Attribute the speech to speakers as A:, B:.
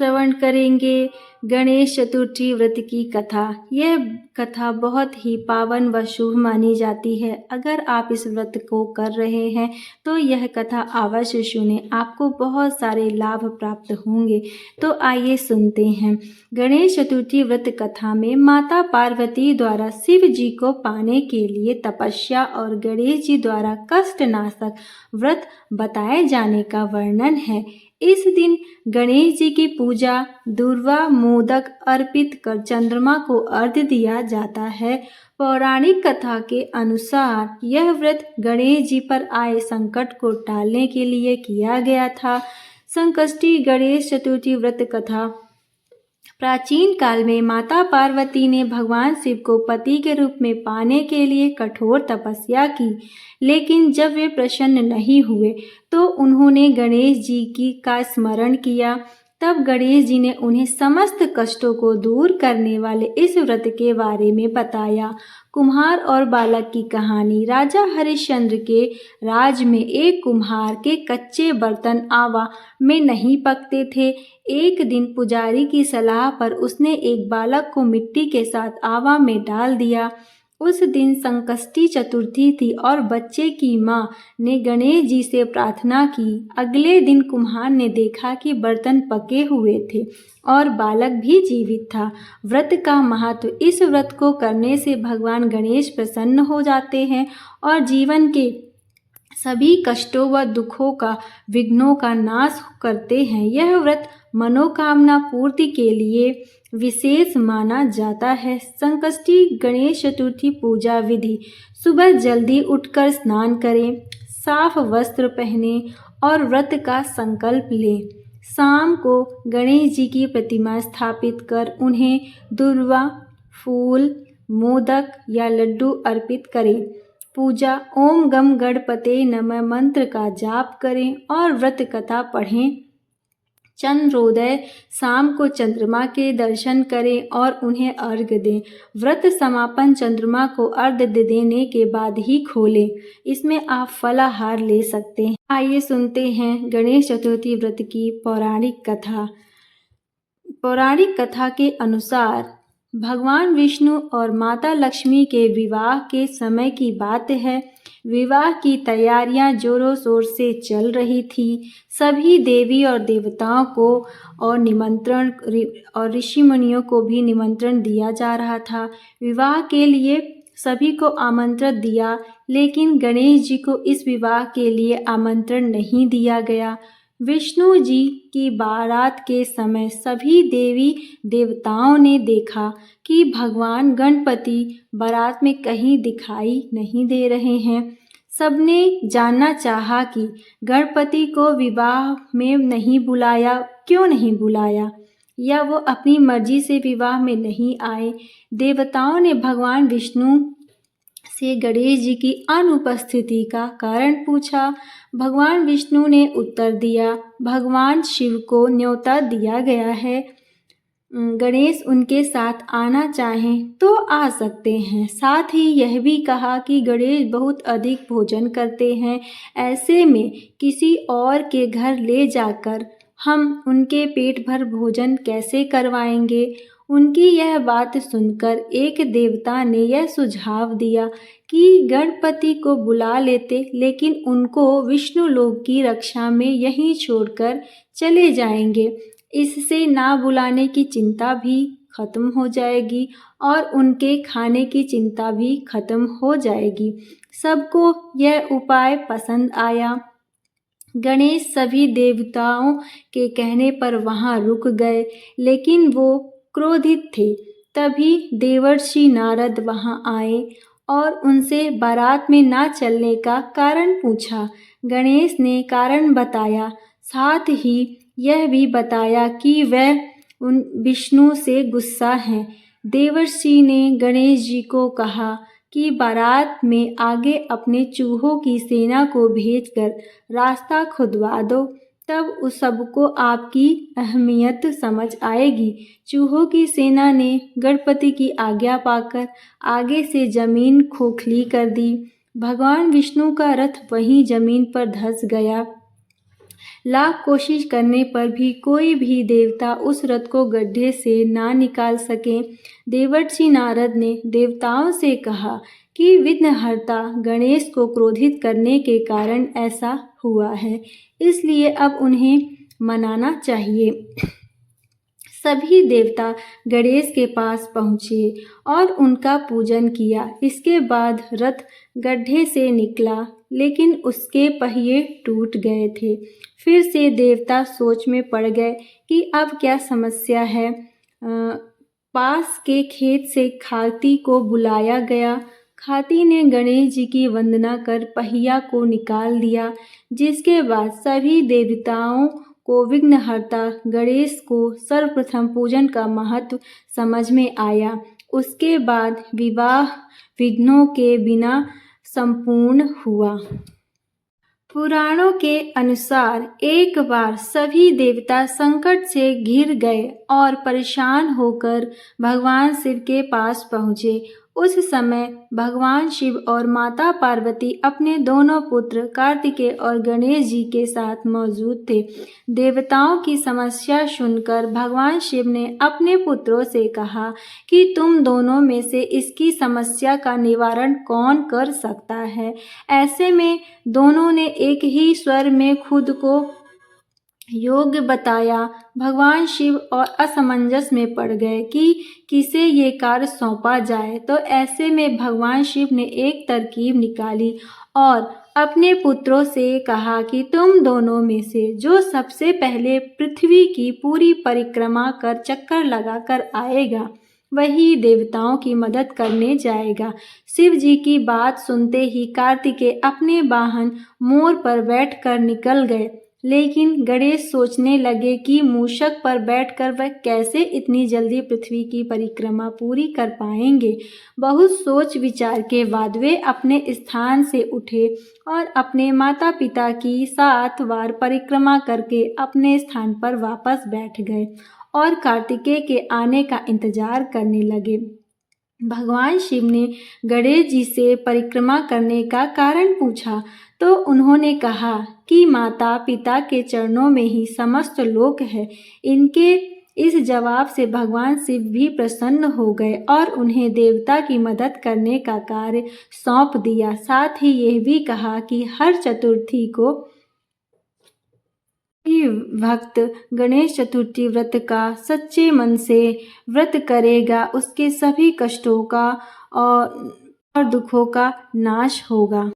A: श्रवण करेंगे गणेश चतुर्थी व्रत की कथा। यह कथा बहुत ही पावन व शुभ मानी जाती है। अगर आप इस व्रत को कर रहे हैं तो यह कथा अवश्य सुने, आपको बहुत सारे लाभ प्राप्त होंगे। तो आइए सुनते हैं। गणेश चतुर्थी व्रत कथा में माता पार्वती द्वारा शिव जी को पाने के लिए तपस्या और गणेश जी द्वारा कष्टनाशक व्रत बताए जाने का वर्णन है। इस दिन गणेश जी की पूजा दूर्वा मोदक अर्पित कर चंद्रमा को अर्घ्य दिया जाता है। पौराणिक कथा के अनुसार यह व्रत गणेश जी पर आए संकट को टालने के लिए किया गया था। संकष्टी गणेश चतुर्थी व्रत कथा। प्राचीन काल में माता पार्वती ने भगवान शिव को पति के रूप में पाने के लिए कठोर तपस्या की, लेकिन जब वे प्रसन्न नहीं हुए तो उन्होंने गणेश जी की का स्मरण किया। तब गणेश जी ने उन्हें समस्त कष्टों को दूर करने वाले इस व्रत के बारे में बताया। कुम्हार और बालक की कहानी। राजा हरिश्चंद्र के राज में एक कुम्हार के कच्चे बर्तन आवा में नहीं पकते थे। एक दिन पुजारी की सलाह पर उसने एक बालक को मिट्टी के साथ आवा में डाल दिया। उस दिन संकष्टी चतुर्थी थी और बच्चे की माँ ने गणेश जी से प्रार्थना की। अगले दिन कुम्हार ने देखा कि बर्तन पके हुए थे और बालक भी जीवित था। व्रत का महत्व। इस व्रत को करने से भगवान गणेश प्रसन्न हो जाते हैं और जीवन के सभी कष्टों व दुखों का विघ्नों का नाश करते हैं। यह व्रत मनोकामना पूर्ति के लिए विशेष माना जाता है। संकष्टी गणेश चतुर्थी पूजा विधि। सुबह जल्दी उठकर स्नान करें, साफ वस्त्र पहने और व्रत का संकल्प लें। शाम को गणेश जी की प्रतिमा स्थापित कर उन्हें दूर्वा, फूल, मोदक या लड्डू अर्पित करें। पूजा। ओम गम गणपते नमः मंत्र का जाप करें और व्रत कथा पढ़ें। चंद्रोदय। शाम को चंद्रमा के दर्शन करें और उन्हें अर्घ्य दें। व्रत समापन चंद्रमा को अर्घ्य देने के बाद ही खोलें। इसमें आप फलाहार ले सकते हैं। आइए सुनते हैं गणेश चतुर्थी व्रत की पौराणिक कथा। पौराणिक कथा के अनुसार भगवान विष्णु और माता लक्ष्मी के विवाह के समय की बात है। विवाह की तैयारियां जोरों शोर से चल रही थी। सभी देवी और देवताओं को और निमंत्रण और ऋषि मुनियों को भी निमंत्रण दिया जा रहा था। विवाह के लिए सभी को आमंत्रण दिया, लेकिन गणेश जी को इस विवाह के लिए आमंत्रण नहीं दिया गया। विष्णु जी की बारात के समय सभी देवी देवताओं ने देखा कि भगवान गणपति बारात में कहीं दिखाई नहीं दे रहे हैं। सबने जानना चाहा कि गणपति को विवाह में नहीं बुलाया, क्यों नहीं बुलाया, या वो अपनी मर्जी से विवाह में नहीं आए। देवताओं ने भगवान विष्णु से गणेश जी की अनुपस्थिति का कारण पूछा। भगवान विष्णु ने उत्तर दिया, भगवान शिव को न्योता दिया गया है। गणेश उनके साथ आना चाहें तो आ सकते हैं। साथ ही यह भी कहा कि गणेश बहुत अधिक भोजन करते हैं, ऐसे में किसी और के घर ले जाकर हम उनके पेट भर भोजन कैसे करवाएंगे। उनकी यह बात सुनकर एक देवता ने यह सुझाव दिया कि गणपति को बुला लेते, लेकिन उनको विष्णु लोक की रक्षा में यहीं छोड़कर चले जाएंगे। इससे ना बुलाने की चिंता भी खत्म हो जाएगी और उनके खाने की चिंता भी खत्म हो जाएगी। सबको यह उपाय पसंद आया। गणेश सभी देवताओं के कहने पर वहां रुक गए, लेकिन वो क्रोधित थे। तभी देवर्षि नारद वहां आए और उनसे बारात में ना चलने का कारण पूछा। गणेश ने कारण बताया, साथ ही यह भी बताया कि वह उन विष्णु से गुस्सा हैं। देवर्षि ने गणेश जी को कहा कि बारात में आगे अपने चूहों की सेना को भेजकर रास्ता खुदवा दो, तब उस सबको आपकी अहमियत समझ आएगी। चूहों की सेना ने गणपति की आज्ञा पाकर आगे से जमीन खोखली कर दी। भगवान विष्णु का रथ वहीं जमीन पर धंस गया। लाख कोशिश करने पर भी कोई भी देवता उस रथ को गड्ढे से ना निकाल सके। देवर्षि नारद ने देवताओं से कहा कि विघ्नहर्ता गणेश को क्रोधित करने के कारण ऐसा हुआ है, इसलिए अब उन्हें मनाना चाहिए। सभी देवता गणेश के पास पहुँचे और उनका पूजन किया। इसके बाद रथ गड्ढे से निकला, लेकिन उसके पहिए टूट गए थे। फिर से देवता सोच में पड़ गए कि अब क्या समस्या है। पास के खेत से खाती को बुलाया गया। खाती ने गणेश जी की वंदना कर पहिया को निकाल दिया, जिसके बाद सभी देवताओं को विघ्नहर्ता गणेश को सर्वप्रथम पूजन का महत्व समझ में आया। उसके बाद विवाह विघ्नों के बिना संपूर्ण हुआ। पुराणों के अनुसार एक बार सभी देवता संकट से घिर गए और परेशान होकर भगवान शिव के पास पहुँचे। उस समय भगवान शिव और माता पार्वती अपने दोनों पुत्र कार्तिकेय और गणेश जी के साथ मौजूद थे। देवताओं की समस्या सुनकर भगवान शिव ने अपने पुत्रों से कहा कि तुम दोनों में से इसकी समस्या का निवारण कौन कर सकता है। ऐसे में दोनों ने एक ही स्वर में खुद को योग्य बताया। भगवान शिव और असमंजस में पड़ गए कि किसे ये कार्य सौंपा जाए। तो ऐसे में भगवान शिव ने एक तरकीब निकाली और अपने पुत्रों से कहा कि तुम दोनों में से जो सबसे पहले पृथ्वी की पूरी परिक्रमा कर चक्कर लगाकर आएगा, वही देवताओं की मदद करने जाएगा। शिव जी की बात सुनते ही कार्तिकेय अपने वाहन मोर पर बैठकर निकल गए, लेकिन गणेश सोचने लगे कि मूषक पर बैठकर वह कैसे इतनी जल्दी पृथ्वी की परिक्रमा पूरी कर पाएंगे। बहुत सोच विचार के बाद वे अपने स्थान से उठे और अपने माता पिता की 7 बार परिक्रमा करके अपने स्थान पर वापस बैठ गए और कार्तिकेय के आने का इंतजार करने लगे। भगवान शिव ने गणेश जी से परिक्रमा करने का कारण पूछा तो उन्होंने कहा कि माता पिता के चरणों में ही समस्त लोक है। इनके इस जवाब से भगवान शिव भी प्रसन्न हो गए और उन्हें देवता की मदद करने का कार्य सौंप दिया। साथ ही यह भी कहा कि हर चतुर्थी को भक्त गणेश चतुर्थी व्रत का सच्चे मन से व्रत करेगा, उसके सभी कष्टों का और दुखों का नाश होगा।